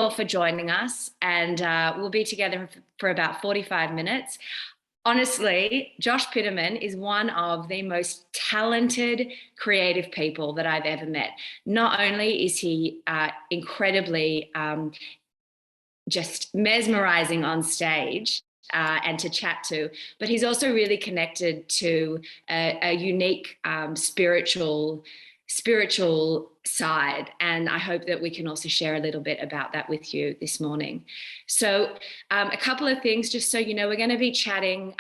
all for joining us, and we'll be together for about 45 minutes. Honestly, Josh Piterman is one of the most talented, creative people that I've ever met. Not only is he incredibly just mesmerizing on stage and to chat to, but he's also really connected to a unique spiritual side, and I hope that we can also share a little bit about that with you this morning. So a couple of things, just so you know, we're going to be chatting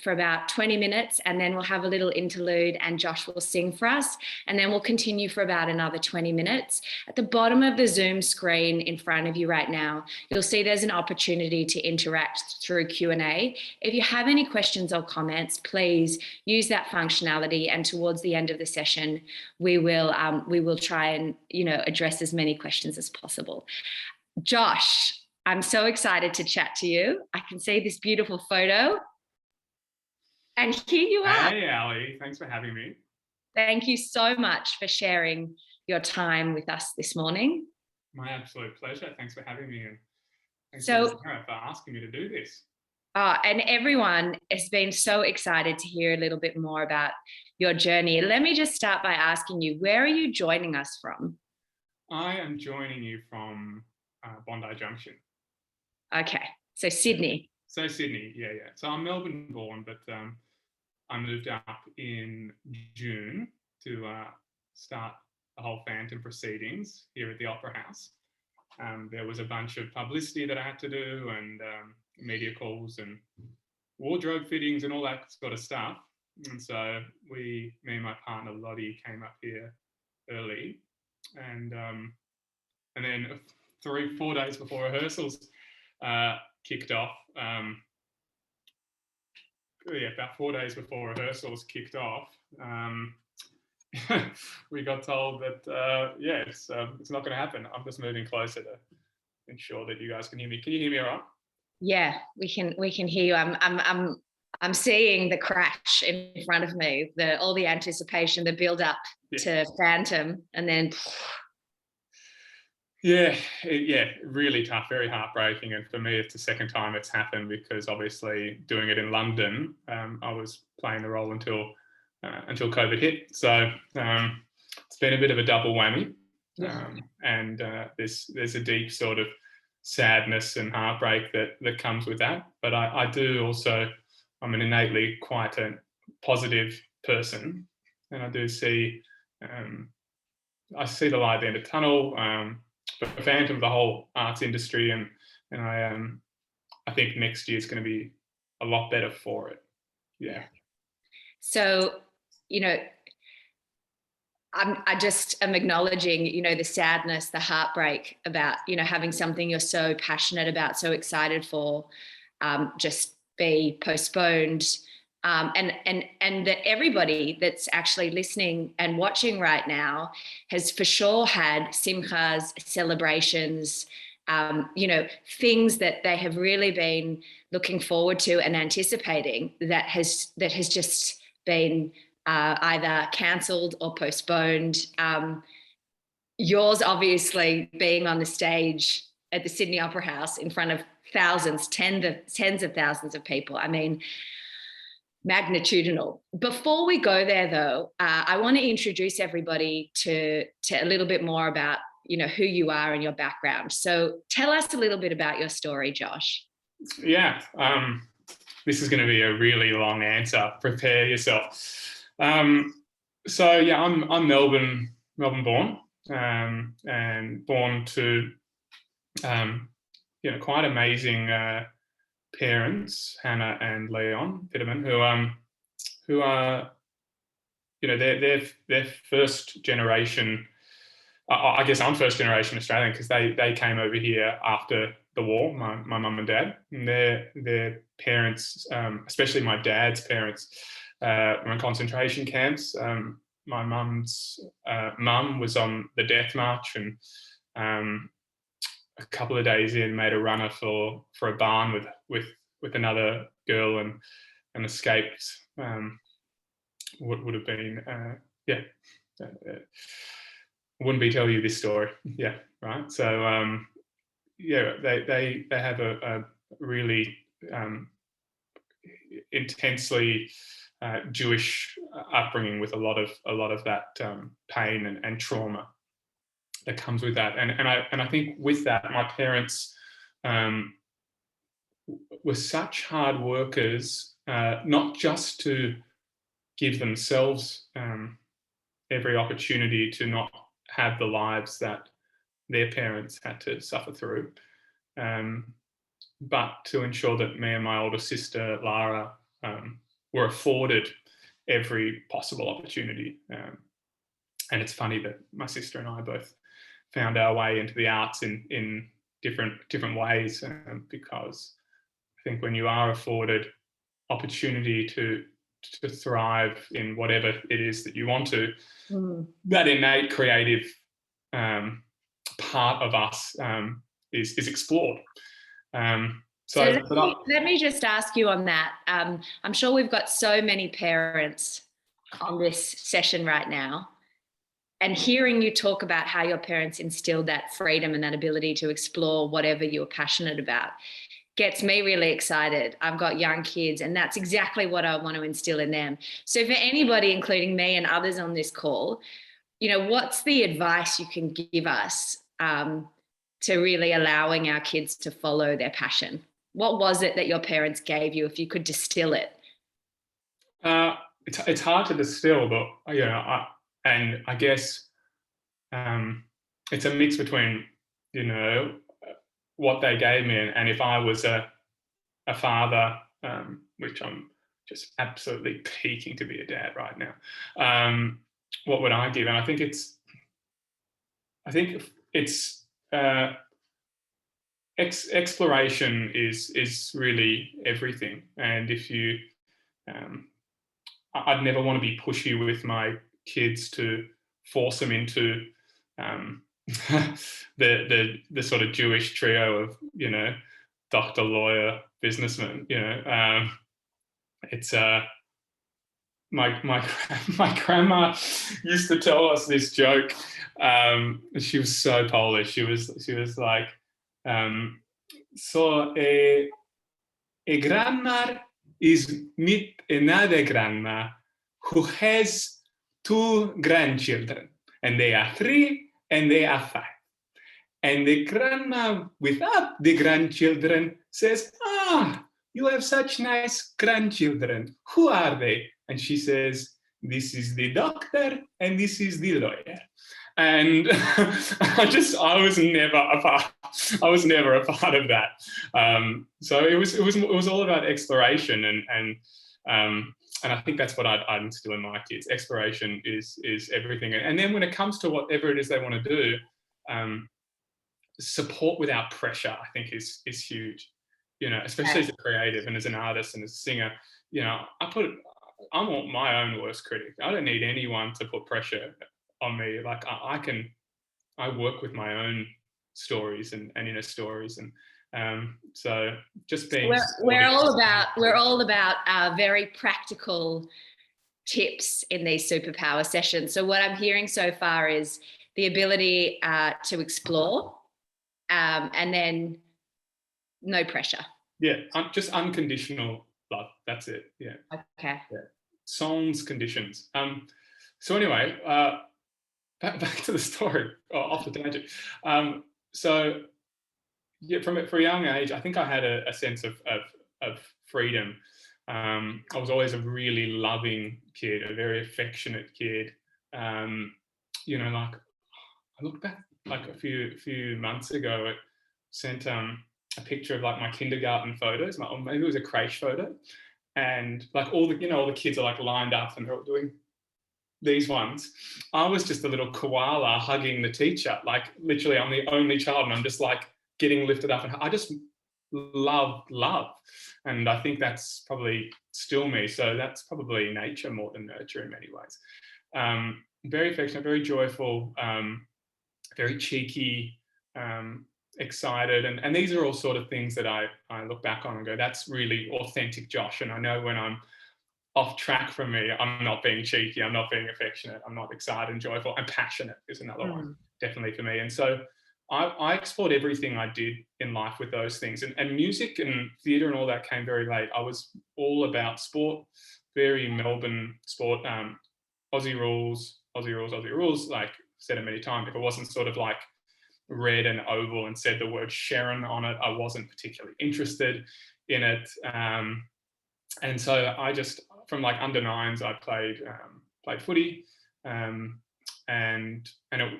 for about 20 minutes, and then we'll have a little interlude and Josh will sing for us, and then we'll continue for about another 20 minutes. At the bottom of the Zoom screen in front of you right now, you'll see there's an opportunity to interact through Q&A. If you have any questions or comments, please use that functionality, and towards the end of the session, we will try and, address as many questions as possible. Josh, I'm so excited to chat to you. I can see this beautiful photo. And here you are. Hey, Allie. Thanks for having me. Thank you so much for sharing your time with us this morning. My absolute pleasure. Thanks for having me. And thanks for asking me to do this. And everyone has been so excited to hear a little bit more about your journey. Let me just start by asking you, where are you joining us from? I am joining you from Bondi Junction. Okay, so Sydney. So Sydney, yeah. So I'm Melbourne born, but I moved up in June to start the whole Phantom proceedings here at the Opera House. There was a bunch of publicity that I had to do, and media calls and wardrobe fittings and all that sort of stuff. And so me and my partner Lottie came up here early, and then 3-4 days before rehearsals kicked off. About 4 days before rehearsals kicked off, we got told that it's not going to happen. I'm just moving closer to ensure that you guys can hear me. Can you hear me all right? Yeah, we can hear you. I'm seeing the crash in front of me, all the anticipation, the build up to Phantom, and then. Really tough, very heartbreaking. And for me, it's the second time it's happened, because obviously doing it in London, I was playing the role until COVID hit. So it's been a bit of a double whammy. And there's a deep sort of sadness and heartbreak that comes with that. But I do also, I'm an innately quite a positive person, and I do see I see the light at the end of the tunnel. But a fan of the whole arts industry, and I think next year is going to be a lot better for it. Yeah. So, I just am acknowledging, the sadness, the heartbreak about, having something you're so passionate about, so excited for, just be postponed. And that everybody that's actually listening and watching right now has for sure had simchas, celebrations, things that they have really been looking forward to and anticipating that has just been either cancelled or postponed. Yours obviously being on the stage at the Sydney Opera House in front of thousands, tens of thousands of people. I mean, magnitudinal. Before we go there, though, I want to introduce everybody to a little bit more about, who you are and your background. So tell us a little bit about your story, Josh. Yeah, this is going to be a really long answer. Prepare yourself. I'm Melbourne born, and born to quite amazing parents, Hannah and Leon Piterman, who are they're first generation. I guess I'm first generation Australian, because they came over here after the war. My mum and dad, and their parents, especially my dad's parents, were in concentration camps. My mum's mum was on the death march, and a couple of days in made a runner for a barn with another girl, and escaped. Would have been wouldn't be telling you this story. Yeah, right. So they have a really intensely Jewish upbringing with a lot of that pain and trauma that comes with that. And I think with that, my parents were such hard workers, not just to give themselves every opportunity to not have the lives that their parents had to suffer through, but to ensure that me and my older sister, Lara, were afforded every possible opportunity. And it's funny that my sister and I both found our way into the arts in different ways, because I think when you are afforded opportunity to thrive in whatever it is that you want to, that innate creative part of us is explored. So let me just ask you on that. I'm sure we've got so many parents on this session right now, and hearing you talk about how your parents instilled that freedom and that ability to explore whatever you were passionate about gets me really excited. I've got young kids, and that's exactly what I want to instill in them. So for anybody, including me and others on this call, what's the advice you can give us to really allowing our kids to follow their passion? What was it that your parents gave you, if you could distill it? It's hard to distill, but I guess it's a mix between what they gave me, and if I was a father, which I'm just absolutely peaking to be a dad right now, what would I give? And I think it's exploration is really everything. And if you, I'd never want to be pushy with my kids to force them into the sort of Jewish trio of doctor, lawyer, businessman. It's my grandma used to tell us this joke. She was so Polish. She was like, so a grandma is meet another grandma who has 2 grandchildren, and they are 3 and they are 5. And the grandma without the grandchildren says, you have such nice grandchildren. Who are they? And she says, this is the doctor and this is the lawyer. And I was never a part of that. So it was all about exploration, and I think that's what I'd instill in my kids. Exploration is everything. And then when it comes to whatever it is they want to do, support without pressure, I think is huge. Especially as a creative and as an artist and as a singer. I'm my own worst critic. I don't need anyone to put pressure on me. Like I work with my own stories and inner stories, and so just being. We're all about very practical tips in these superpower sessions. So what I'm hearing so far is the ability to explore, and then no pressure. Yeah, just unconditional love. That's it. Yeah. Okay. Yeah. Songs, conditions. So anyway, back to the story, off the tangent. So yeah, for a young age, I think I had a sense of freedom. I was always a really loving kid, a very affectionate kid. Like I look back like a few months ago, it sent a picture of like my kindergarten photos, or maybe it was a creche photo, and like all the kids are like lined up and they're all doing these ones. I was just a little koala hugging the teacher, like literally I'm the only child and I'm just like getting lifted up, and I just love, and I think that's probably still me. So that's probably nature more than nurture in many ways. Very affectionate, very joyful, very cheeky, excited, and these are all sort of things that I look back on and go, that's really authentic Josh. And I know when I'm off track from me, I'm not being cheeky, I'm not being affectionate, I'm not excited and joyful. I'm passionate is another one, definitely for me. And so I explored everything I did in life with those things, and music and theatre and all that came very late. I was all about sport, very Melbourne sport, Aussie rules, Aussie rules, Aussie rules. Like said it many times, if it wasn't sort of like red and oval and said the word Sharon on it, I wasn't particularly interested in it. And so I just, from like under nines, I played footy, and it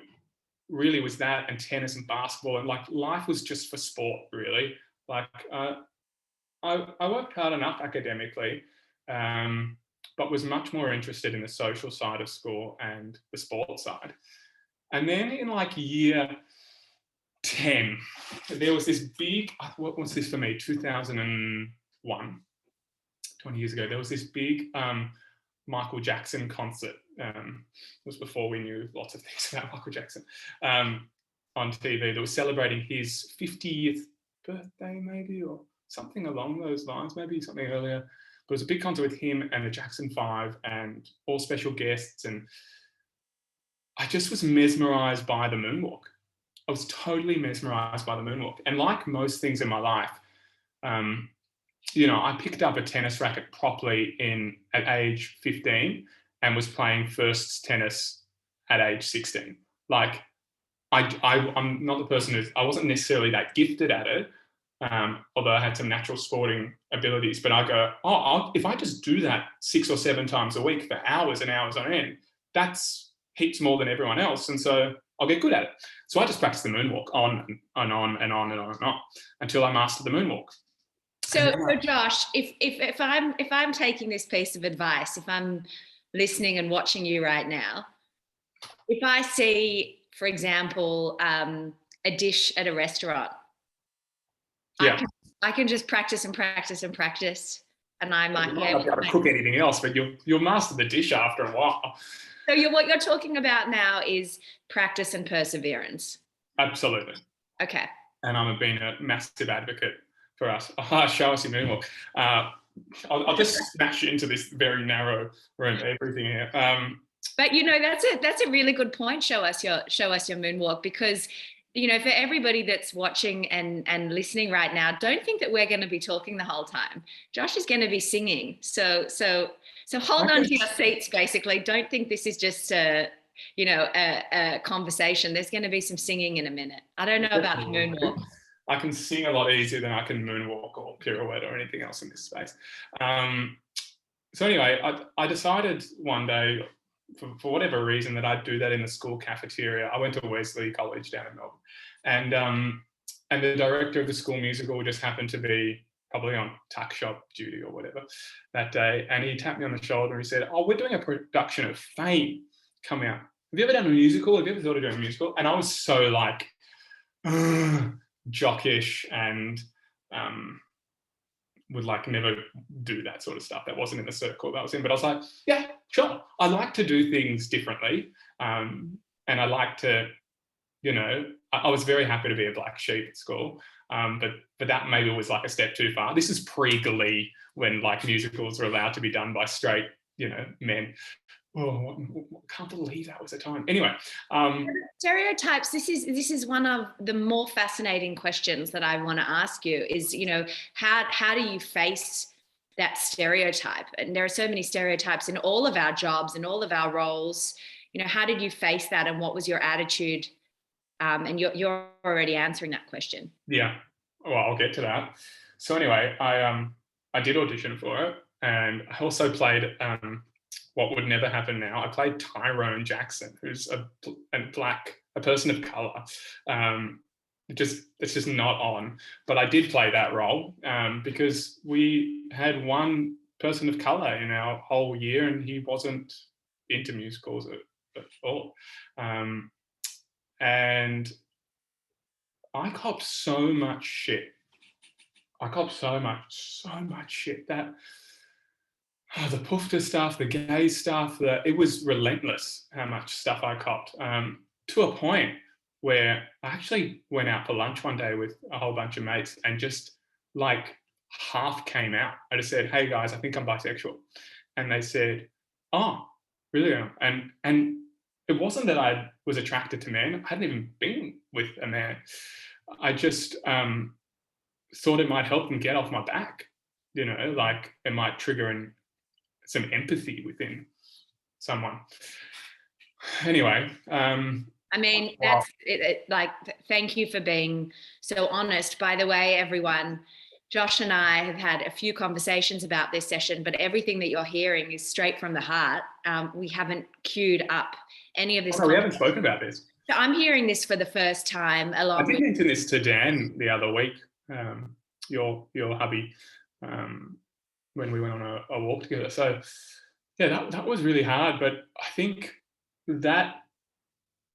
really was that, and tennis and basketball, and like life was just for sport, really. Like I worked hard enough academically, but was much more interested in the social side of school and the sports side. And then in like year 10, there was this big, what was this for me, 2001, 20 years ago, there was this big Michael Jackson concert. It was before we knew lots of things about Michael Jackson, on TV, that was celebrating his 50th birthday, maybe, or something along those lines, maybe something earlier. But it was a big concert with him and the Jackson 5 and all special guests. And I just was mesmerised by the moonwalk. I was totally mesmerised by the moonwalk. And like most things in my life, I picked up a tennis racket properly at age 15 and was playing first tennis at age 16. Like, I'm not the person I wasn't necessarily that gifted at it, although I had some natural sporting abilities. But I go, if I just do that 6 or 7 times a week for hours and hours on end, that's heaps more than everyone else. And so I'll get good at it. So I just practiced the moonwalk on and on and on and on and on until I mastered the moonwalk. So Josh, if I'm taking this piece of advice, if I'm listening and watching you right now, if I see, for example, a dish at a restaurant, yeah, I can just practice and practice and practice, and I might be able to cook anything else, but you'll master the dish after a while. So what you're talking about now is practice and perseverance. Absolutely. Okay. And I'm being a massive advocate for us. Show us your moonwalk. I'll just smash into this very narrow room, everything here. But that's a really good point. Show us your moonwalk, because for everybody that's watching and listening right now, don't think that we're going to be talking the whole time. Josh is going to be singing. So hold on to your seats, basically. Don't think this is just a conversation. There's going to be some singing in a minute. I don't know about the moonwalk. I can sing a lot easier than I can moonwalk or pirouette or anything else in this space. So anyway, I decided one day, for whatever reason, that I'd do that in the school cafeteria. I went to Wesley College down in Melbourne, and the director of the school musical just happened to be probably on tuck shop duty or whatever that day, and he tapped me on the shoulder and he said, "Oh, we're doing a production of Fame coming out. Have you ever done a musical? Have you ever thought of doing a musical?" And I was so like jockish and would like never do that sort of stuff. That wasn't in the circle that I was in. But I was like, yeah, sure. I like to do things differently. And I like to, I was very happy to be a black sheep at school. But that maybe was like a step too far. This is pre-Glee, when like musicals were allowed to be done by straight, men. Oh, I can't believe that was a time. Anyway, stereotypes. This is one of the more fascinating questions that I want to ask you. Is how do you face that stereotype? And there are so many stereotypes in all of our jobs and all of our roles. How did you face that, and what was your attitude? And you're already answering that question. Yeah. Well, I'll get to that. So anyway, I did audition for it, and I also played. What would never happen now. I played Tyrone Jackson, who's a person of colour. It's just not on. But I did play that role because we had one person of colour in our whole year, and he wasn't into musicals at all. And I copped so much shit. So much shit that. The poofter stuff, the gay stuff, it was relentless how much stuff I copped, to a point where I actually went out for lunch one day with a whole bunch of mates, and just like half came out. I just said, "Hey guys, I think I'm bisexual." And they said, "Oh, really?" And it wasn't that I was attracted to men. I hadn't even been with a man. I just thought it might help them get off my back, like it might trigger some empathy within someone. Anyway. I mean, that's like, thank you for being so honest. By the way, everyone, Josh and I have had a few conversations about this session, but everything that you're hearing is straight from the heart. We haven't queued up any of this. We haven't spoken about this. So I'm hearing this for the first time. I did mention this to Dan the other week, your hubby, when we went on a walk together. So yeah, that was really hard, but I think that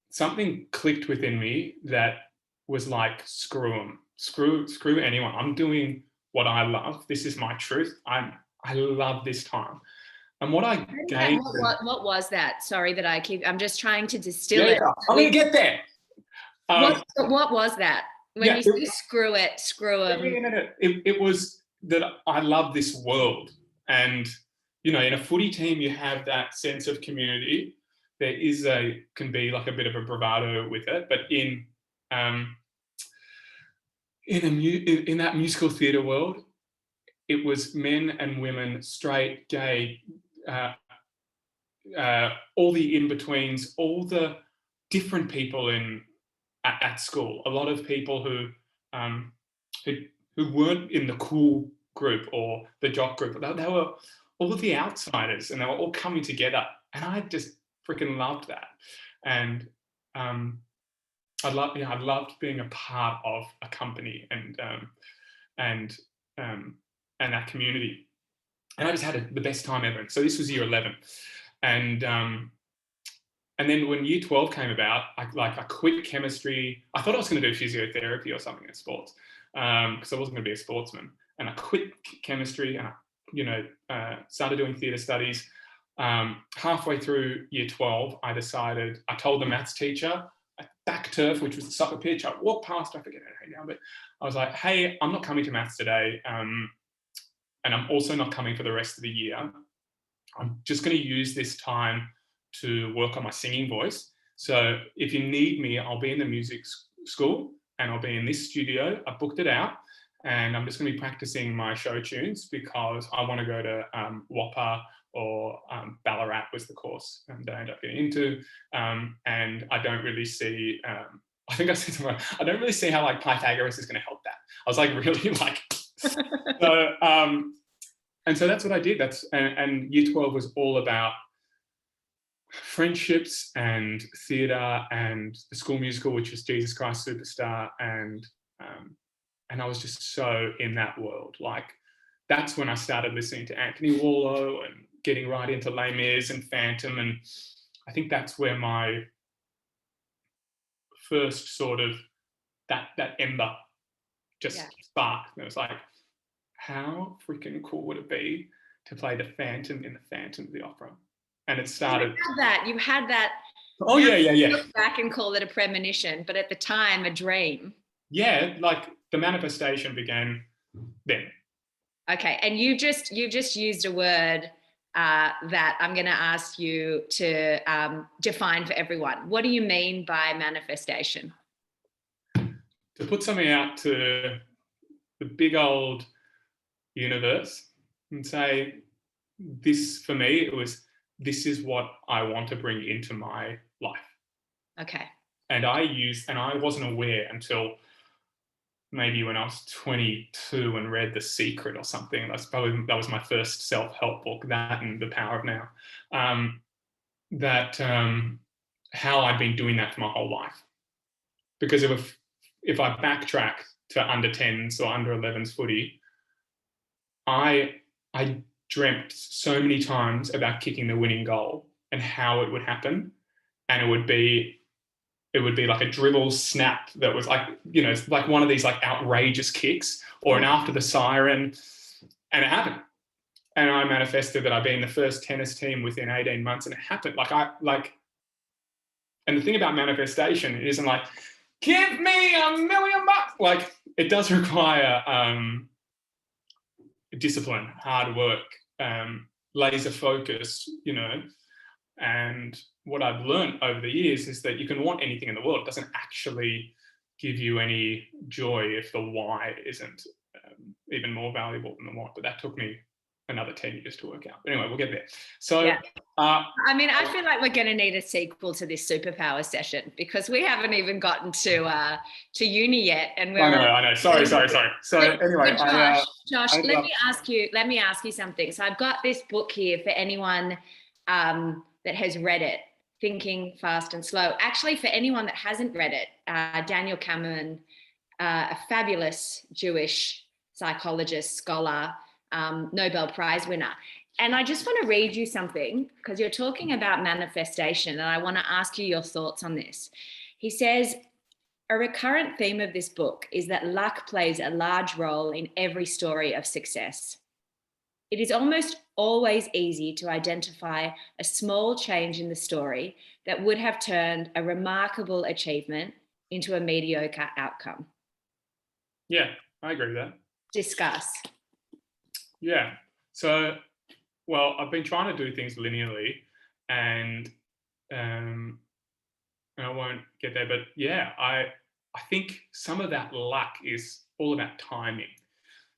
something clicked within me that was like, screw them, screw anyone. I'm doing what I love. This is my truth. I love this time. And what I gained. What was that? Sorry that I'm just trying to distill it. I'm going to get there. What was that? When you say screw them. It was that I love this world. And, in a footy team, you have that sense of community. There can be like a bit of a bravado with it, but in that musical theatre world, it was men and women, straight, gay, all the in-betweens, all the different people at school. A lot of people who weren't in the cool group or the jock group. They were all of the outsiders, and they were all coming together. And I just freaking loved that. And I loved being a part of a company and that community. And I just had the best time ever. So this was year 11. And then when year 12 came about, I quit chemistry. I thought I was going to do physiotherapy or something in sports, because I wasn't going to be a sportsman. And I quit chemistry, and I started doing theatre studies. Halfway through year 12, I told the maths teacher at back turf, which was the soccer pitch. I walked past, I forget her name now, but I was like, hey, I'm not coming to maths today. And I'm also not coming for the rest of the year. I'm just going to use this time to work on my singing voice. So if you need me, I'll be in the music school and I'll be in this studio. I booked it out, and I'm just going to be practicing my show tunes because I want to go to Whopper or Ballarat was the course that I ended up getting into. And I don't really see, I think I said to her, I don't really see how like Pythagoras is going to help that. I was like, really like, and so that's what I did. And year 12 was all about friendships and theatre and the school musical, which was Jesus Christ Superstar. And I was just so in that world. Like, that's when I started listening to Anthony Warlow and getting right into Les Mis and Phantom. And I think that's where my first sort of that ember just sparked. And it was like, how freaking cool would it be to play the Phantom in the Phantom of the Opera? And it started. You had that. Oh yeah. Look back and call it a premonition, but at the time, a dream. Yeah, like the manifestation began then. Okay, and you just used a word that I'm going to ask you to define for everyone. What do you mean by manifestation? To put something out to the big old universe and say, this, for me, this is what I want to bring into my life. Okay. And I wasn't aware until maybe when I was 22 and read The Secret or something. That was my first self-help book, that and The Power of Now. How I'd been doing that for my whole life. Because if I backtrack to under 10s or under 11s footy, I dreamt so many times about kicking the winning goal and how it would happen. And it would be like a dribble snap that was like, it's like one of these like outrageous kicks or an after the siren, and it happened. And I manifested that I'd be in the first tennis team within 18 months, and it happened. And the thing about manifestation, it isn't like, give me $1 million. Like, it does require discipline, hard work, laser focus, And what I've learned over the years is that you can want anything in the world. It doesn't actually give you any joy if the why isn't even more valuable than the what. But that took me another 10 years to work out. But anyway, we'll get there. So, yeah. I mean, I feel like we're going to need a sequel to this superpower session, because we haven't even gotten to uni yet, and we're. I know. Sorry. So anyway, Josh, let me ask you something. So I've got this book here for anyone that has read it, Thinking Fast and Slow. Actually, for anyone that hasn't read it, Daniel Kahneman, a fabulous Jewish psychologist, scholar, Nobel Prize winner. And I just want to read you something, because you're talking about manifestation, and I want to ask you your thoughts on this. He says, a recurrent theme of this book is that luck plays a large role in every story of success. It is almost always easy to identify a small change in the story that would have turned a remarkable achievement into a mediocre outcome. Yeah, I agree with that. Discuss. Yeah. So, well, I've been trying to do things linearly, and I won't get there, but yeah, I think some of that luck is all about timing.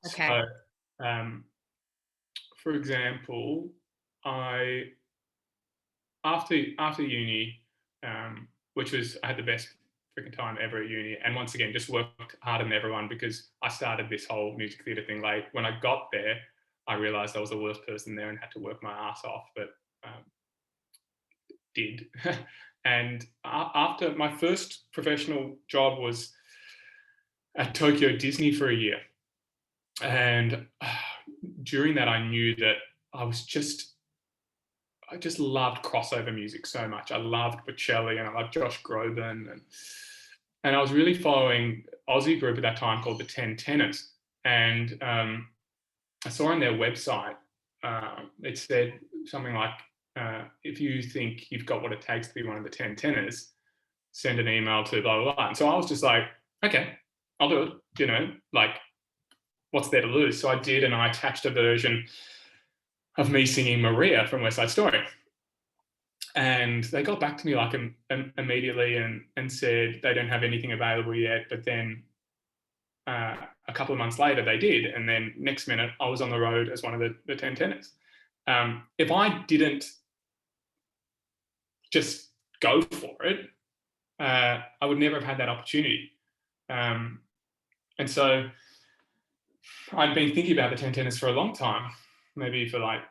Okay. So, for example, after uni, which was, I had the best freaking time ever at uni, and once again just worked harder than everyone because I started this whole music theatre thing late. When I got there, I realised I was the worst person there and had to work my ass off, but did. And after my first professional job was at Tokyo Disney for a year, and during that I knew that I just loved crossover music so much. I loved Bocelli and I loved Josh Groban, and I was really following Aussie group at that time called the 10 Tenors. And I saw on their website, it said something like, if you think you've got what it takes to be one of the 10 tenors, send an email to blah, blah, blah. And so I was just like, okay, I'll do it, like, what's there to lose? So I did, and I attached a version of me singing Maria from West Side Story. And they got back to me like immediately and said they don't have anything available yet. But then a couple of months later they did. And then next minute I was on the road as one of the 10 tenors. If I didn't just go for it, I would never have had that opportunity. And so I'd been thinking about the 10 tenors for a long time, maybe for like,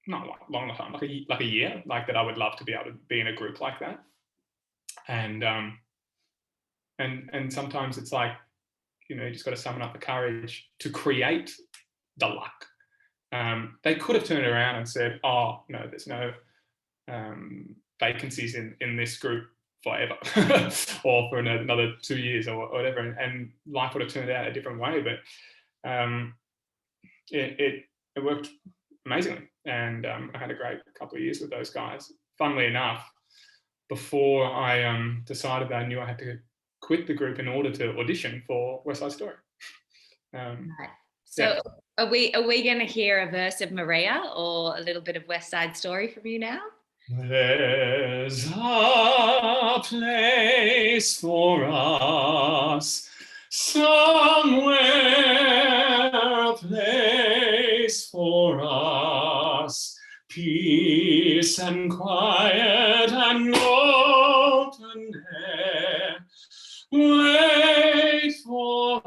not like a long time, like a year, like that I would love to be able to be in a group like that. And sometimes it's like, you just got to summon up the courage to create the luck. They could have turned around and said, oh, no, there's no vacancies in this group forever or for another 2 years or whatever. And life would have turned out a different way. But it worked amazingly. And I had a great couple of years with those guys. Funnily enough, before I decided that I knew I had to quit the group in order to audition for West Side Story. Right. So yeah. Are we going to hear a verse of Maria or a little bit of West Side Story from you now? There's a place for us somewhere, a place for us, peace and quiet and open air, wait for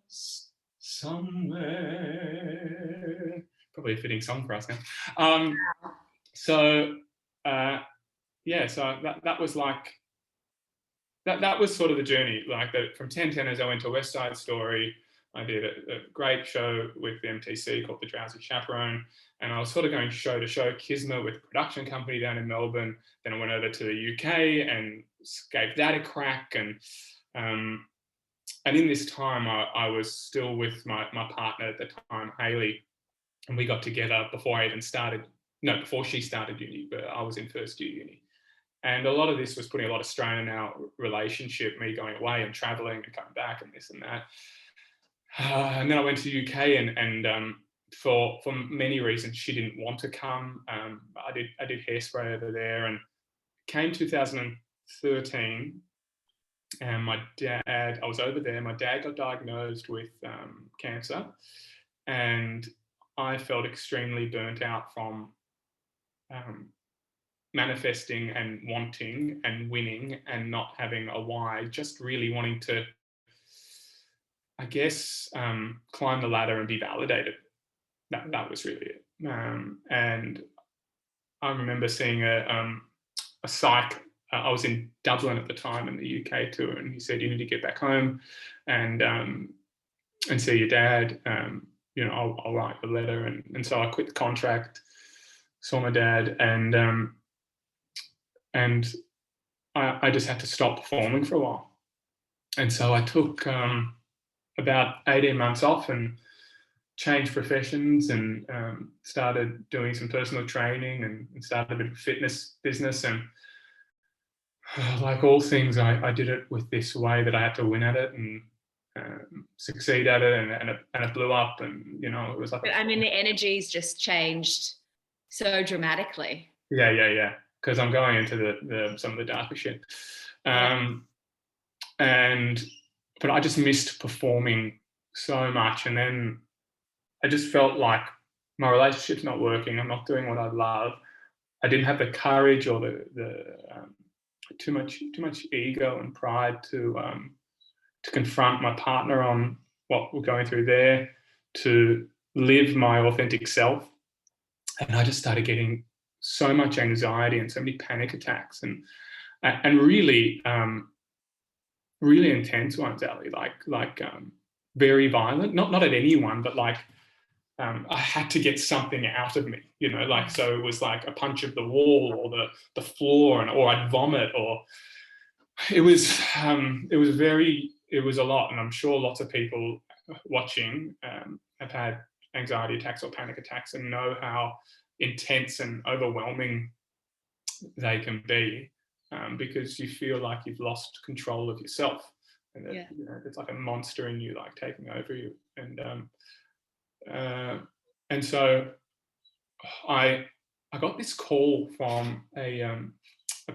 us somewhere. Probably a fitting song for us now. So that was like, that was sort of the journey. Like that, from 10 tenors, I went to West Side Story. I did a great show with the MTC called the Drowsy Chaperone, and I was sort of going show to show, Kismet with a production company down in Melbourne. Then I went over to the UK and gave that a crack. And in this time, I was still with my partner at the time, Hayley, and we got together before she started uni, but I was in first year uni. And a lot of this was putting a lot of strain on our relationship, me going away and traveling and coming back and this and that. And then I went to the UK and for many reasons, she didn't want to come. I did hairspray over there, and came 2013. And my dad, I was over there. My dad got diagnosed with cancer, and I felt extremely burnt out from manifesting and wanting and winning and not having a why, just really wanting to, I guess, climb the ladder and be validated. That was really it. And I remember seeing a psych. I was in Dublin at the time in the UK tour, and he said, "You need to get back home and see your dad. I'll write the letter." And so I quit the contract, saw my dad, and I just had to stop performing for a while. And so I took about 18 months off and changed professions, and started doing some personal training, and started a bit of a fitness business. And like all things, I did it with this way that I had to win at it and succeed at it, and it blew up. And it was like, but I mean, the energies just changed so dramatically. Yeah. Because I'm going into the some of the darker shit. But I just missed performing so much, and then I just felt like my relationship's not working. I'm not doing what I love. I didn't have the courage or the too much ego and pride to confront my partner on what we're going through there, to live my authentic self. And I just started getting so much anxiety and so many panic attacks, and really really intense ones, Allie, like very violent, not at anyone, but like I had to get something out of me, so it was like a punch of the wall or the floor, or I'd vomit, or it was a lot. And I'm sure lots of people watching have had anxiety attacks or panic attacks and know how intense and overwhelming they can be, because you feel like you've lost control of yourself, and that, it's like a monster in you, like taking over you. And so I got this call from a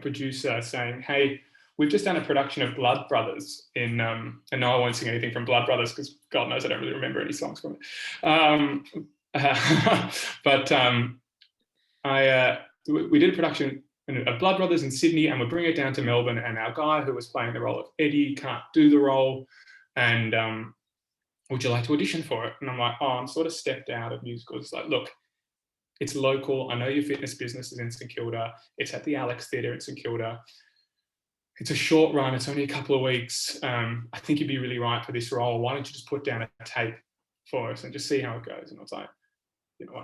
producer saying, "Hey, we've just done a production of Blood Brothers in," and no, I won't sing anything from Blood Brothers because God knows I don't really remember any songs from it. But we did a production of Blood Brothers in Sydney, and we're bringing it down to Melbourne, and our guy who was playing the role of Eddie can't do the role, and would you like to audition for it? And I'm like, I'm sort of stepped out of musicals. It's like, look, it's local. I know your fitness business is in St Kilda. It's at the Alex Theatre in St Kilda. It's a short run. It's only a couple of weeks. I think you'd be really right for this role. Why don't you just put down a tape for us and just see how it goes? And I was like,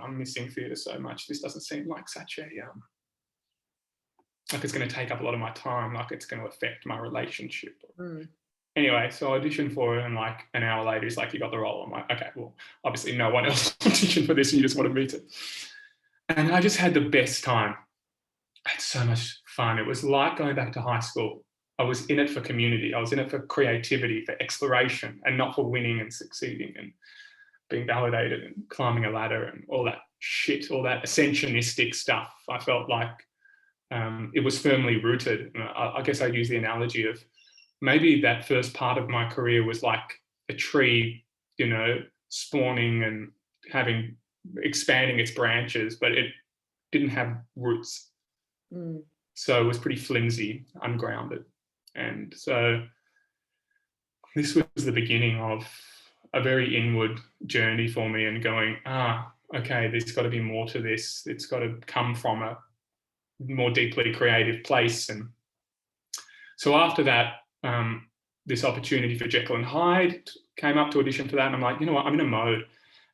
I'm missing theatre so much. This doesn't seem like such a, like it's going to take up a lot of my time. Like it's going to affect my relationship. Anyway, so I auditioned for it, and like an hour later, he's like, "You got the role." I'm like, "Okay, well, obviously no one else auditioned for this, and you just wanted me to." And I just had the best time. I had so much fun. It was like going back to high school. I was in it for community. I was in it for creativity, for exploration, and not for winning and succeeding and being validated and climbing a ladder and all that shit, all that ascensionistic stuff. I felt like it was firmly rooted. I guess I use the analogy of, maybe that first part of my career was like a tree, spawning and expanding its branches, but it didn't have roots. So it was pretty flimsy, ungrounded. And so this was the beginning of a very inward journey for me, and going, okay, there's got to be more to this. It's got to come from a more deeply creative place. And so after that, this opportunity for Jekyll and Hyde came up to audition for that, and I'm like, you know what, I'm in a mode.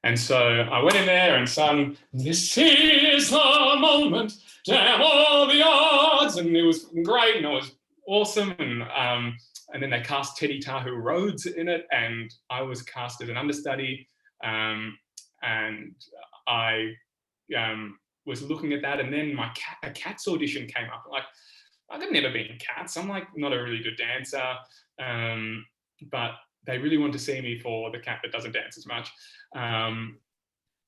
And so I went in there and sung, "This is the moment, damn all the odds," and it was great, and it was awesome. And then they cast Teddy Tahu Rhodes in it, and I was cast as an understudy, and I was looking at that, and then a Cats audition came up. Like, I've never been in Cats. I'm like not a really good dancer, but they really wanted to see me for the cat that doesn't dance as much.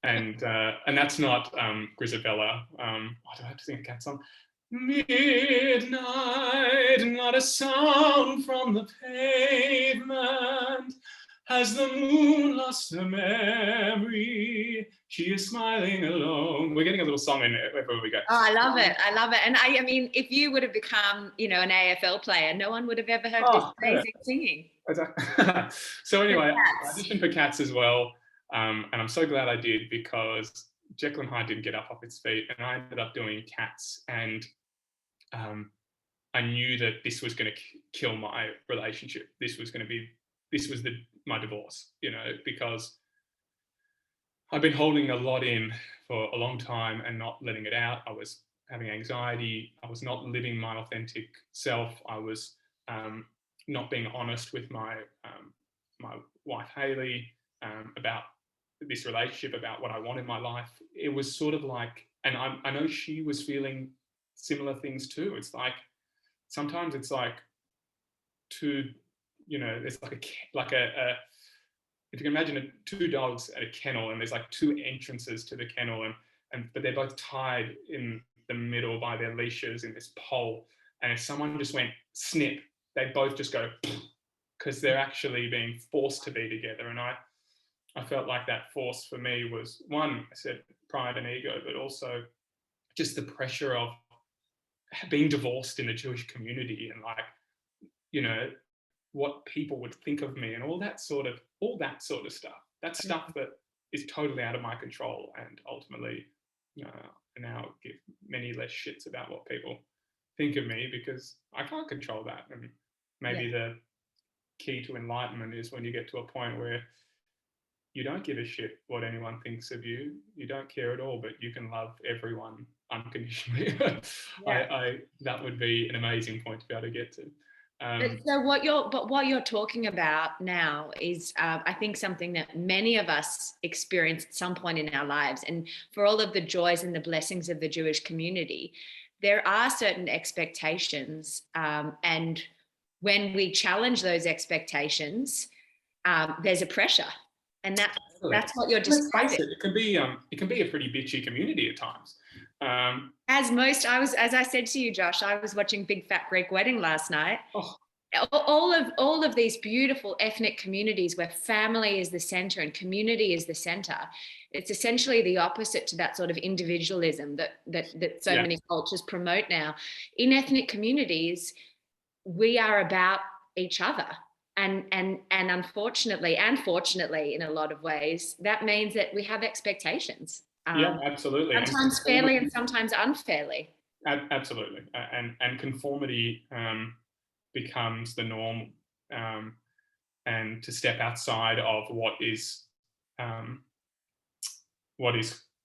and that's not Grisabella. I do have to sing a cat song. Midnight, not a sound from the pavement. Has the moon lost her memory? She is smiling alone. We're getting a little song in it wherever we go. Oh, I love it. I love it. And I mean, if you would have become, you know, an AFL player, no one would have ever heard this amazing singing. So anyway, I auditioned for Cats as well. And I'm so glad I did, because Jekyll and Hyde didn't get up off its feet, and I ended up doing Cats. And I knew that this was going to kill my relationship. This was my divorce, you know, because I've been holding a lot in for a long time and not letting it out. I was having anxiety. I was not living my authentic self. I was not being honest with my my wife, Hayley, about this relationship, about what I want in my life. It was sort of like, and I know she was feeling similar things too. It's like, sometimes it's like two, you know, it's like a if you can imagine two dogs at a kennel, and there's like two entrances to the kennel, but they're both tied in the middle by their leashes in this pole. And if someone just went snip, they both just go, because they're actually being forced to be together. And I felt like that force for me was, one, I said pride and ego, but also just the pressure of being divorced in the Jewish community, and like, you know, what people would think of me, and all that sort of stuff. That stuff that is totally out of my control, and ultimately, I now give many less shits about what people think of me, because I can't control that. And maybe the key to enlightenment is when you get to a point where you don't give a shit what anyone thinks of you. You don't care at all, but you can love everyone unconditionally. That would be an amazing point to be able to get to. So what you're talking about now is, I think, something that many of us experience at some point in our lives. And for all of the joys and the blessings of the Jewish community, there are certain expectations, and when we challenge those expectations, there's a pressure, and that's what you're describing. It can be a pretty bitchy community at times. As I said to you, Josh, I was watching Big Fat Greek Wedding last night. Oh. All of these beautiful ethnic communities where family is the center and community is the center. It's essentially the opposite to that sort of individualism that so many cultures promote now. In ethnic communities, we are about each other. And unfortunately and fortunately, in a lot of ways, that means that we have expectations. Absolutely. Sometimes fairly and sometimes unfairly. Absolutely. And conformity becomes the norm, and to step outside of what is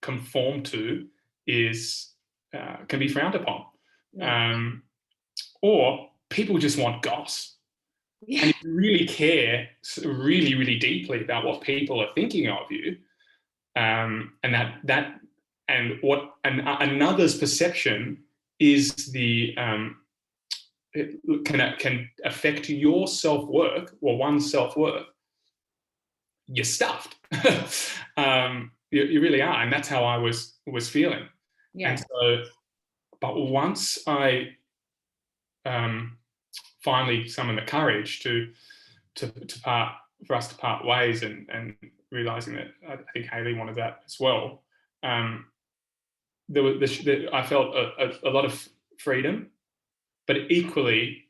conformed to can be frowned upon. Or people just want goss. Yeah. And if you really care really, really deeply about what people are thinking of you, and another's perception is it can affect your self-worth, or one's self-worth, you're stuffed. You really are, and that's how I was feeling. Yeah. And so, but once I finally summoned the courage for us to part ways, and realizing that I think Hayley wanted that as well. I felt a lot of freedom, but equally,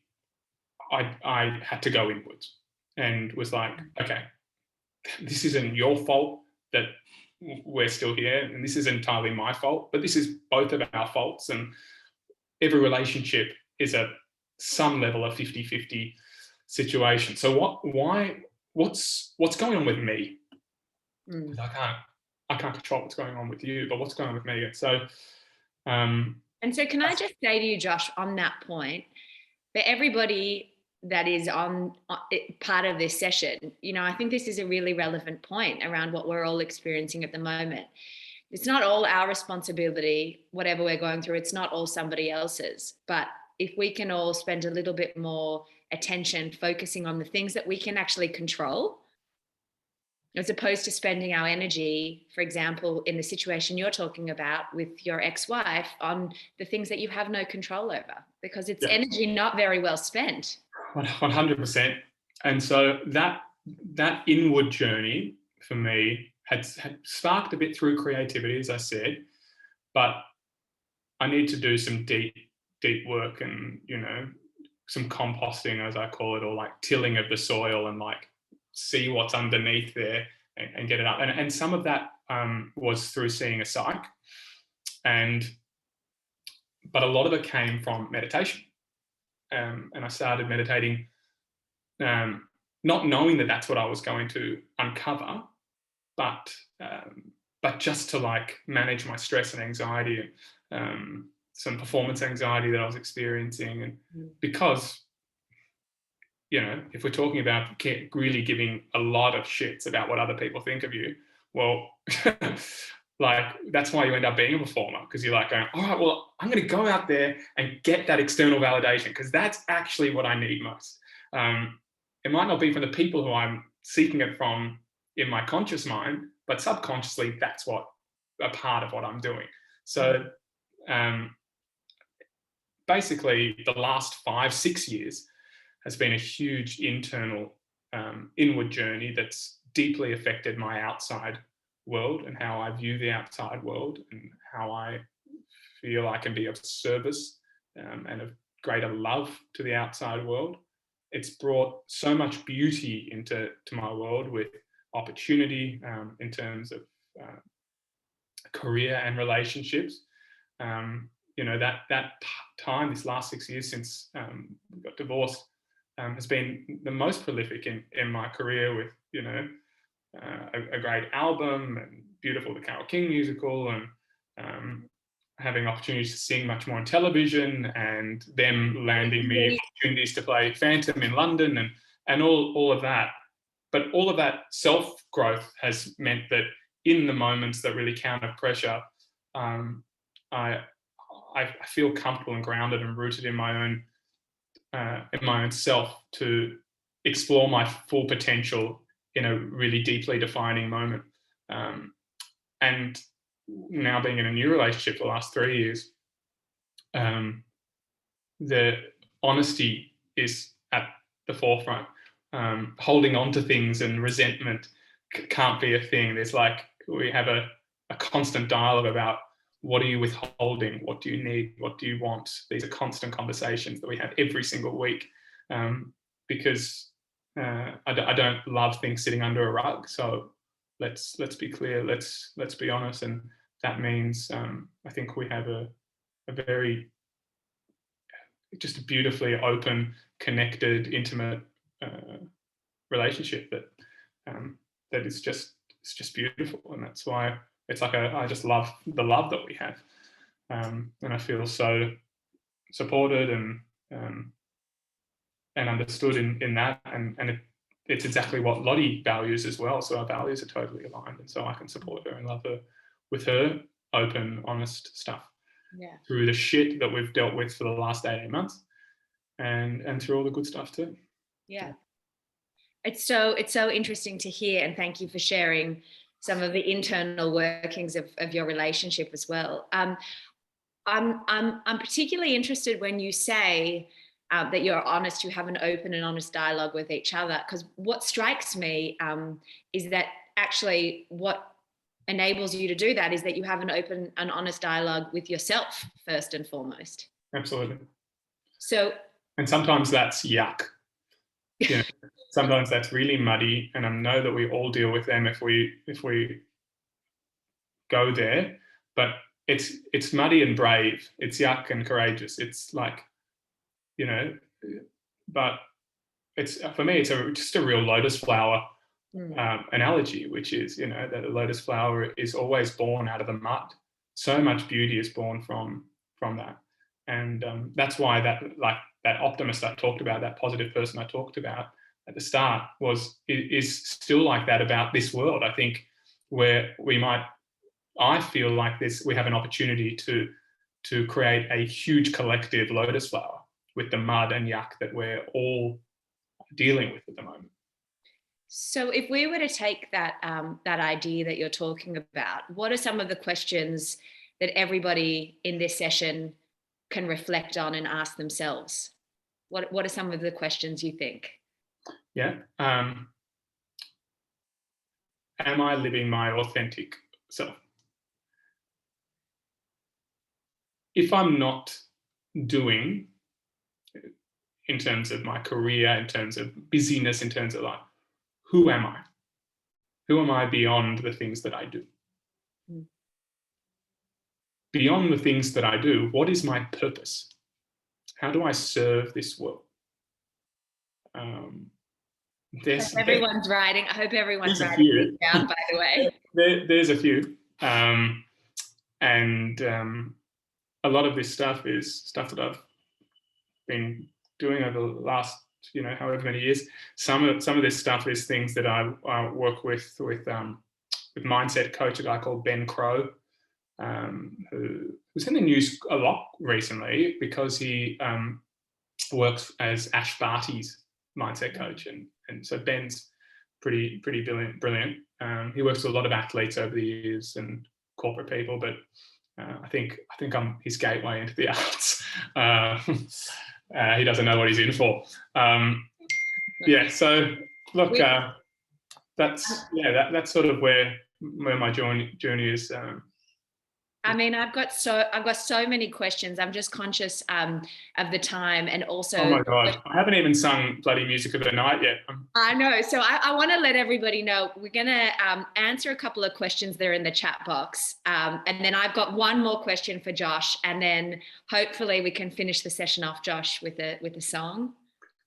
I had to go inwards, and was like, okay, this isn't your fault that we're still here, and this isn't entirely my fault, but this is both of our faults, and every relationship is some level of 50-50 situation. So what's going on with me? I can't control what's going on with you, but what's going on with me? And so can I just say to you, Josh, on that point, for everybody that is on part of this session, I think this is a really relevant point around what we're all experiencing at the moment. It's not all our responsibility, whatever we're going through. It's not all somebody else's. But if we can all spend a little bit more attention focusing on the things that we can actually control, as opposed to spending our energy, for example, in the situation you're talking about with your ex-wife, on the things that you have no control over, because it's energy not very well spent. 100%. And so that inward journey for me had sparked a bit through creativity, as I said, but I need to do some deep work and, some composting, as I call it, or like tilling of the soil, and like see what's underneath there and get it up. And some of that was through seeing a psych, but a lot of it came from meditation. And I started meditating, not knowing that that's what I was going to uncover, but just to like manage my stress and anxiety, and some performance anxiety that I was experiencing. And because, if we're talking about really giving a lot of shits about what other people think of you, well, like that's why you end up being a performer, because you're like going, all right, well, I'm going to go out there and get that external validation, because that's actually what I need most. It might not be from the people who I'm seeking it from in my conscious mind, but subconsciously, that's what a part of what I'm doing. So basically, the last 5-6 years has been a huge internal, inward journey that's deeply affected my outside world and how I view the outside world and how I feel I can be of service and of greater love to the outside world. It's brought so much beauty into my world, with opportunity in terms of career and relationships. That time, this last 6 years since we got divorced, has been the most prolific in my career, with a great album and beautiful The Carole King musical, and having opportunities to sing much more on television, and them landing me opportunities to play Phantom in London, and all of that. But all of that self-growth has meant that in the moments that really count of pressure, I feel comfortable and grounded and rooted in my own self to explore my full potential in a really deeply defining moment. And now being in a new relationship for the last 3 years, the honesty is at the forefront. Holding on to things and resentment can't be a thing. There's like, we have a constant dialogue about, what are you withholding? What do you need? What do you want? These are constant conversations that we have every single week, because I don't love things sitting under a rug. So let's be clear. Let's be honest, and that means I think we have a very just a beautifully open, connected, intimate relationship that is just beautiful, and that's why it's like I just love the love that we have, and I feel so supported and understood in that, and it's exactly what Lottie values as well. So our values are totally aligned, and so I can support her and love her with her open, honest stuff. Yeah. Through the shit that we've dealt with for the last 18 months, and through all the good stuff too. Yeah. It's so interesting to hear, and thank you for sharing some of the internal workings of your relationship as well. I'm particularly interested when you say that you're honest, you have an open and honest dialogue with each other, because what strikes me is that actually what enables you to do that is that you have an open and honest dialogue with yourself first and foremost. Absolutely. So, and sometimes that's yuck. Sometimes that's really muddy, and I know that we all deal with them if we go there. But it's muddy and brave. It's yuck and courageous. It's like, but it's, for me, it's just a real lotus flower analogy, which is, that a lotus flower is always born out of the mud. So much beauty is born from that, and that's why that optimist I talked about, that positive person I talked about at the start, is still like that about this world. I think where I feel like we have an opportunity to create a huge collective lotus flower with the mud and yuck that we're all dealing with at the moment. So if we were to take that that idea that you're talking about, what are some of the questions that everybody in this session can reflect on and ask themselves? What are some of the questions you think? Yeah. Am I living my authentic self? If I'm not doing, in terms of my career, in terms of busyness, in terms of life, who am I? Who am I beyond the things that I do? Mm. Beyond the things that I do, what is my purpose? How do I serve this world? There's Everyone's writing. I hope everyone's a writing these few. down, by the way. There's a few. And a lot of this stuff is stuff that I've been doing over the last, however many years. Some of this stuff is things that I work with mindset coach, a guy called Ben Crow, who's in the news a lot recently because he works as Ash Barty's mindset coach, and so Ben's pretty brilliant. He works with a lot of athletes over the years and corporate people, but I think I'm his gateway into the arts. He doesn't know what he's in for. So look, that's sort of where my journey is. I mean, I've got so many questions. I'm just conscious of the time, and also. Oh my God, I haven't even sung bloody Music of the Night yet. I know. So I want to let everybody know we're going to answer a couple of questions there in the chat box, and then I've got one more question for Josh, and then hopefully we can finish the session off, Josh, with a song.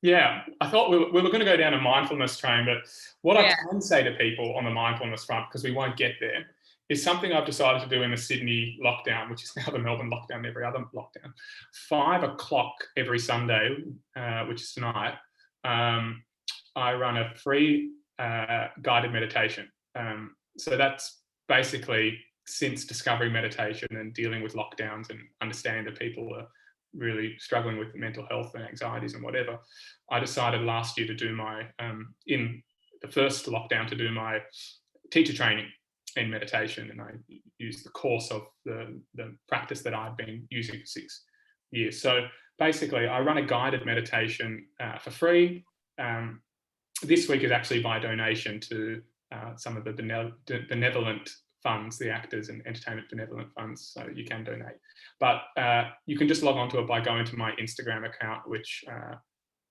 Yeah, I thought we were going to go down a mindfulness train, but what I can say to people on the mindfulness front, because we won't get there, is something I've decided to do in the Sydney lockdown, which is now the Melbourne lockdown, every other lockdown. 5 o'clock every Sunday, which is tonight, I run a free guided meditation. So that's basically, since discovering meditation and dealing with lockdowns and understanding that people are really struggling with mental health and anxieties and whatever, I decided last year to do my, in the first lockdown, to do my teacher training in meditation, and I used the course of the practice that I've been using for 6 years. So basically, I run a guided meditation for free. This week is actually by donation to some of the benevolent funds, the actors and entertainment benevolent funds, so you can donate. But you can just log on to it by going to my Instagram account, which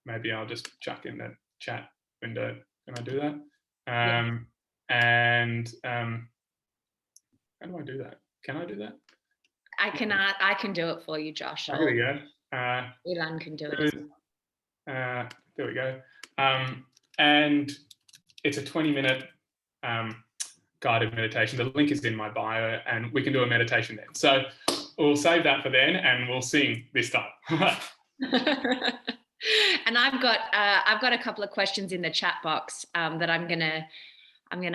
maybe I'll just chuck in the chat window. Can I do that? And how do I do that? Can I do that? I can do it for you, Josh. Here we go. Ilan can do it. There we go. And it's a 20-minute guided meditation. The link is in my bio, and we can do a meditation then. So we'll save that for then, and we'll sing this time. And I've got a couple of questions in the chat box that I'm gonna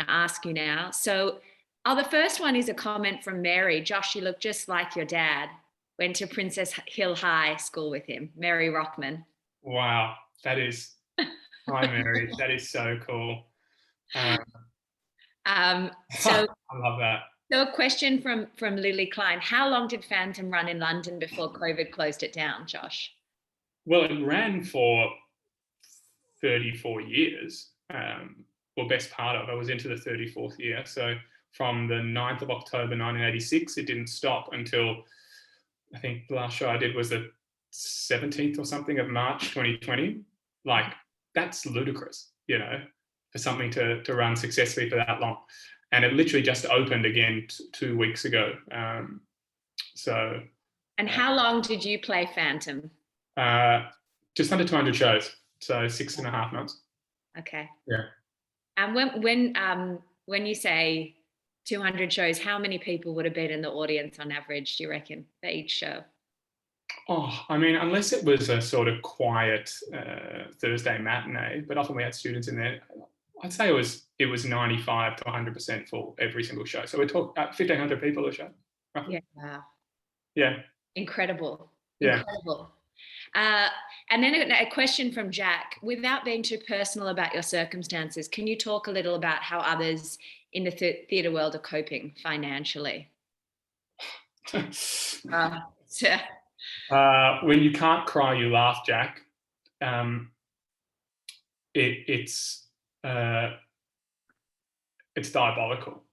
ask you now. So, the first one is a comment from Mary. Josh, you look just like your dad. Went to Princess Hill High School with him. Mary Rockman. Wow, that is. Hi, Mary. That is so cool. So I love that. So a question from Lily Klein. How long did Phantom run in London before COVID closed it down, Josh? Well, it ran for 34 years, or best part of it. I was into the 34th year. So from the 9th of October 1986, it didn't stop until, I think the last show I did was the 17th or something of March 2020. Like, that's ludicrous, for something to run successfully for that long. And it literally just opened again 2 weeks ago. And how long did you play Phantom? Just under 200 shows, so 6.5 months. Okay. Yeah. And when you say 200 shows, how many people would have been in the audience on average, do you reckon, for each show? Oh, I mean, unless it was a sort of quiet Thursday matinee, but often we had students in there. I'd say it was 95 to 100% full every single show. So we're talking 1,500 people a show. Roughly. Yeah. Wow. Yeah. Incredible. Yeah. Incredible. And then a question from Jack. Without being too personal about your circumstances, can you talk a little about how others in the theatre world are coping financially? When you can't cry, you laugh, Jack. It's diabolical.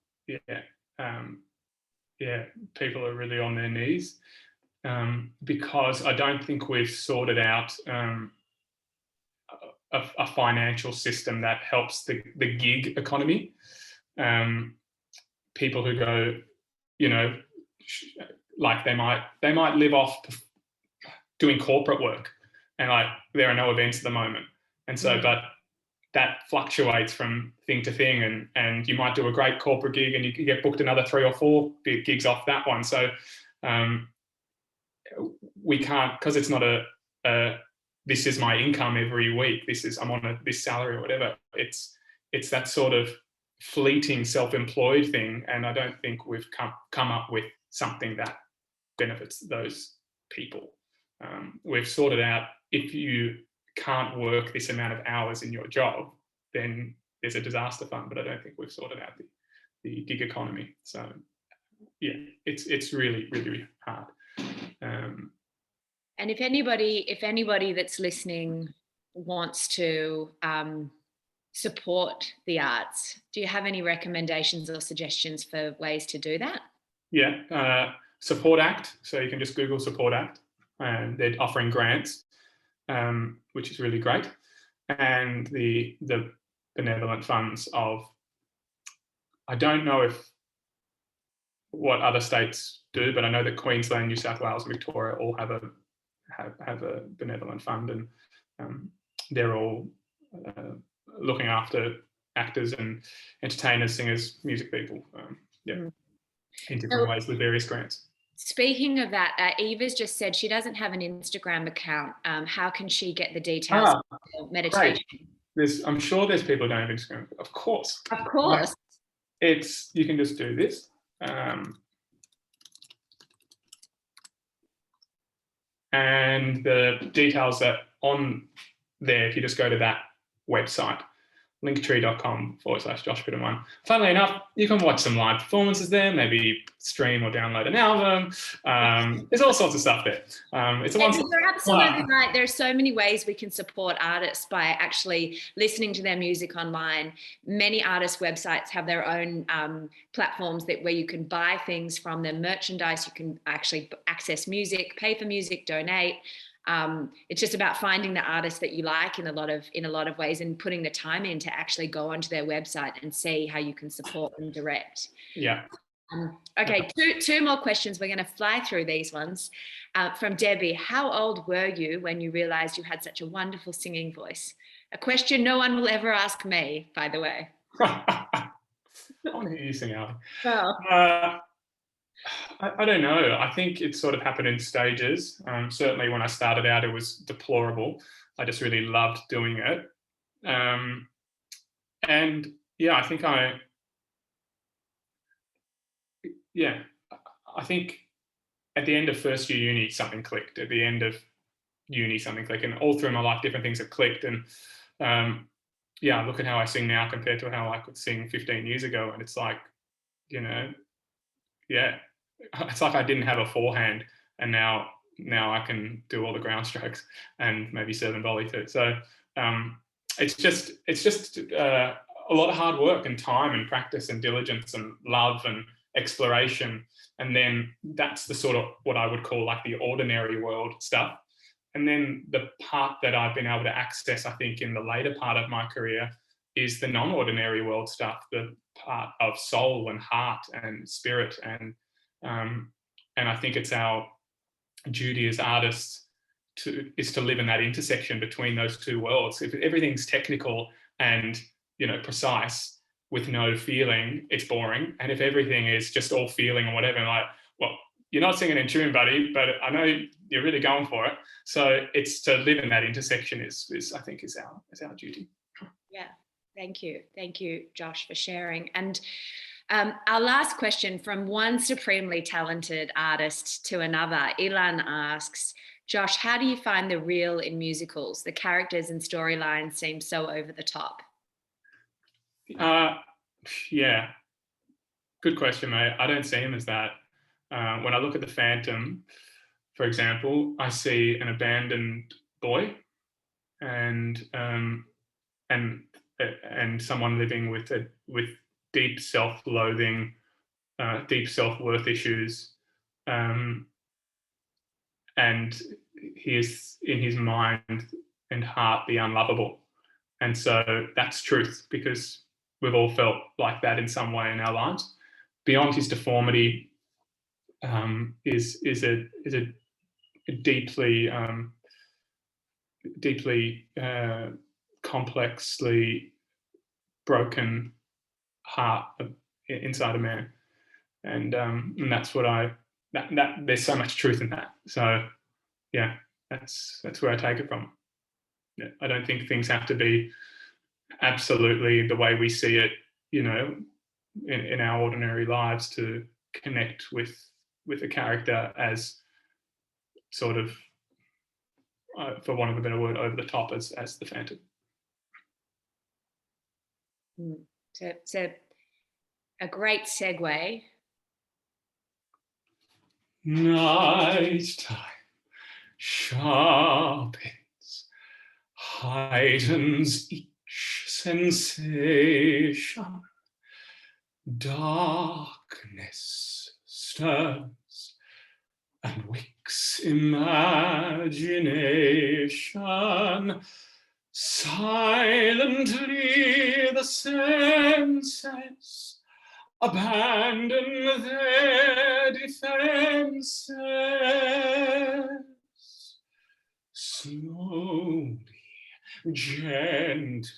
People are really on their knees because I don't think we've sorted out a financial system that helps the gig economy. People who go, like they might live off doing corporate work, and like there are no events at the moment, and so but that fluctuates from thing to thing, and you might do a great corporate gig and you get booked another 3 or 4 big gigs off that one. So we can't, because it's not a this is my income every week, I'm on this salary or whatever. It's that sort of fleeting self-employed thing, and I don't think we've come up with something that benefits those people. We've sorted out, if you can't work this amount of hours in your job, then there's a disaster fund, but I don't think we've sorted out the gig economy. So yeah, it's really, really, really hard. And if anybody that's listening wants to support the arts, do you have any recommendations or suggestions for ways to do that? Yeah, Support Act. So you can just Google Support Act, and they're offering grants, which is really great. And the benevolent funds of, I don't know what other states do, but I know that Queensland, New South Wales, and Victoria all have a benevolent fund, and they're all looking after actors and entertainers, singers, music people, in different ways with various grants. Speaking of that, Eva's just said she doesn't have an Instagram account. How can she get the details of meditation? Great. I'm sure there's people who don't have Instagram. Of course. Of course. You can just do this. And the details are on there if you just go to that website, linktree.com/Josh Piterman. Funnily enough, you can watch some live performances there, maybe stream or download an album. There's all sorts of stuff there. You're absolutely right. There are so many ways we can support artists by actually listening to their music online. Many artists' websites have their own platforms where you can buy things from them, merchandise. You can actually access music, pay for music, donate. It's just about finding the artists that you like in a lot of ways, and putting the time in to actually go onto their website and see how you can support them direct. Yeah. Okay, two more questions. We're going to fly through these ones. From Debbie, how old were you when you realised you had such a wonderful singing voice? A question no one will ever ask me, by the way. I want to hear you sing, Allie. Well. I don't know. I think it sort of happened in stages. Certainly when I started out, it was deplorable. I just really loved doing it. And yeah, I think at the end of first year uni, something clicked. At the end of uni, something clicked. And all through my life, different things have clicked. And look at how I sing now compared to how I could sing 15 years ago. And it's like, it's like I didn't have a forehand, and now I can do all the ground strokes and maybe serve and volley too. So it's just a lot of hard work and time and practice and diligence and love and exploration. And then that's the sort of what I would call like the ordinary world stuff. And then the part that I've been able to access, I think, in the later part of my career is the non-ordinary world stuff, the part of soul and heart and spirit. And I think it's our duty as artists to live in that intersection between those two worlds. If everything's technical and precise with no feeling, it's boring. And if everything is just all feeling or whatever, like, well, you're not singing in tune, buddy, but I know you're really going for it. So it's to live in that intersection is I think is our duty. Yeah, thank you, Josh, for sharing. And our last question, from one supremely talented artist to another, Ilan asks, Josh, how do you find the real in musicals? The characters and storylines seem so over the top. Yeah, good question, mate. I don't see him as that. When I look at the Phantom, for example, I see an abandoned boy and someone living with deep self-loathing, deep self-worth issues, and he is in his mind and heart the unlovable. And so that's truth, because we've all felt like that in some way in our lives. Beyond his deformity is a deeply complexly broken heart inside a man, and that's what that there's so much truth in that. So yeah, that's where I take it from. Yeah, I don't think things have to be absolutely the way we see it, in our ordinary lives to connect with a character as sort of, for want of a better word, over the top as the Phantom. So it's a great segue. Night time sharpens, heightens each sensation. Darkness stirs and wakes imagination. Silently the senses abandon their defenses. Slowly, gently,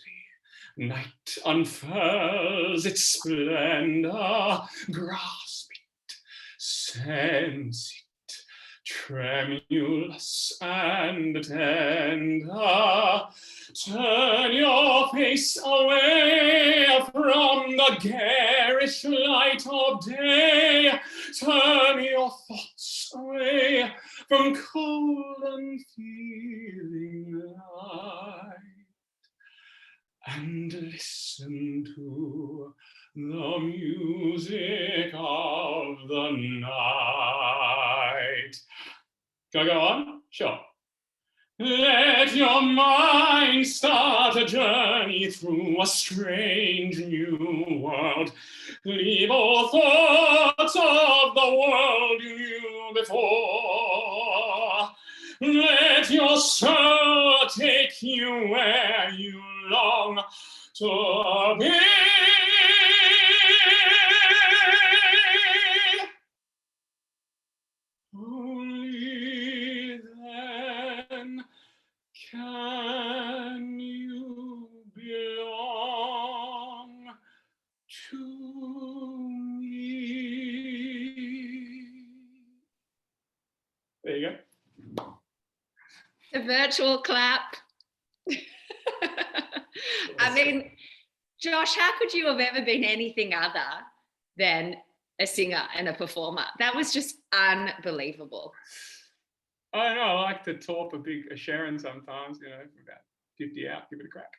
night unfurls its splendor. Grasp it, sense it, tremulous and tender. Turn your face away from the garish light of day. Turn your thoughts away from cold and feeling night, and listen to the music of the night. Can I go on? Sure. Let your mind start a journey through a strange new world. Leave all thoughts of the world you knew before. Let your soul take you where you long to be. Only then can you belong to me. There you go. A virtual clap. I mean, Josh, how could you have ever been anything other than a singer and a performer? That was just unbelievable. I don't know. I like to talk a Sharon sometimes, about 50 out, give it a crack.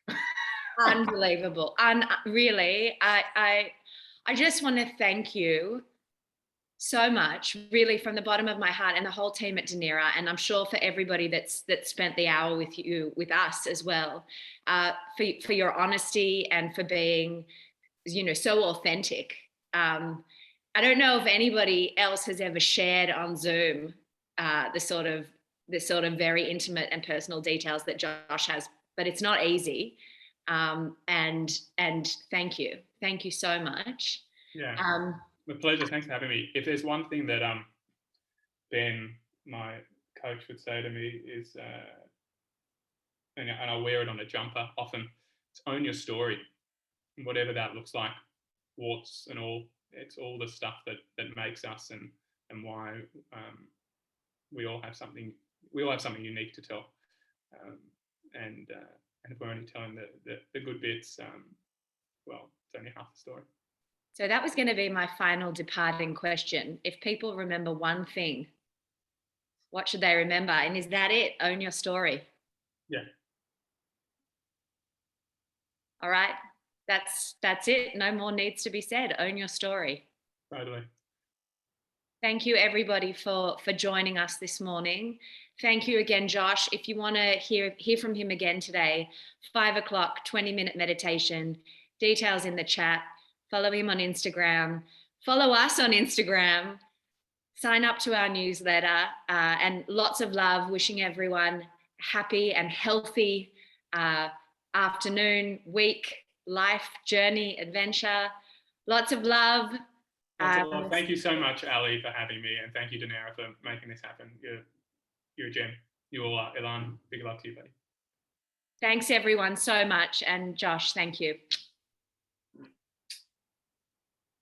Unbelievable. Really, I just want to thank you so much, really, from the bottom of my heart, and the whole team at Dunera, and I'm sure for everybody that's spent the hour with us as well, for your honesty and for being, so authentic. I don't know if anybody else has ever shared on Zoom the sort of very intimate and personal details that Josh has, but it's not easy. And thank you so much. Yeah, my pleasure. Thanks for having me. If there's one thing that Ben, my coach, would say to me is, and I wear it on a jumper often, it's own your story, whatever that looks like, warts and all. It's all the stuff that makes us and why we all have something unique to tell, and if we're only telling the good bits, well, it's only half the story. So that was going to be my final departing question. If people remember one thing What should they remember? And is that it? Own your story. Yeah. All right. That's it. No more needs to be said. Own your story. Totally. Thank you, everybody, for joining us this morning. Thank you again, Josh. If you want to hear from him again today, 5 o'clock, 20-minute meditation, details in the chat. Follow him on Instagram. Follow us on Instagram. Sign up to our newsletter, and lots of love. Wishing everyone happy and healthy afternoon, week, life, journey, adventure. Lots of love. Thank you so much, Allie, for having me, and thank you, Dunera, for making this happen. You're a gem. You all are. Ilan, big love to you, buddy. Thanks, everyone, so much. And Josh, thank you.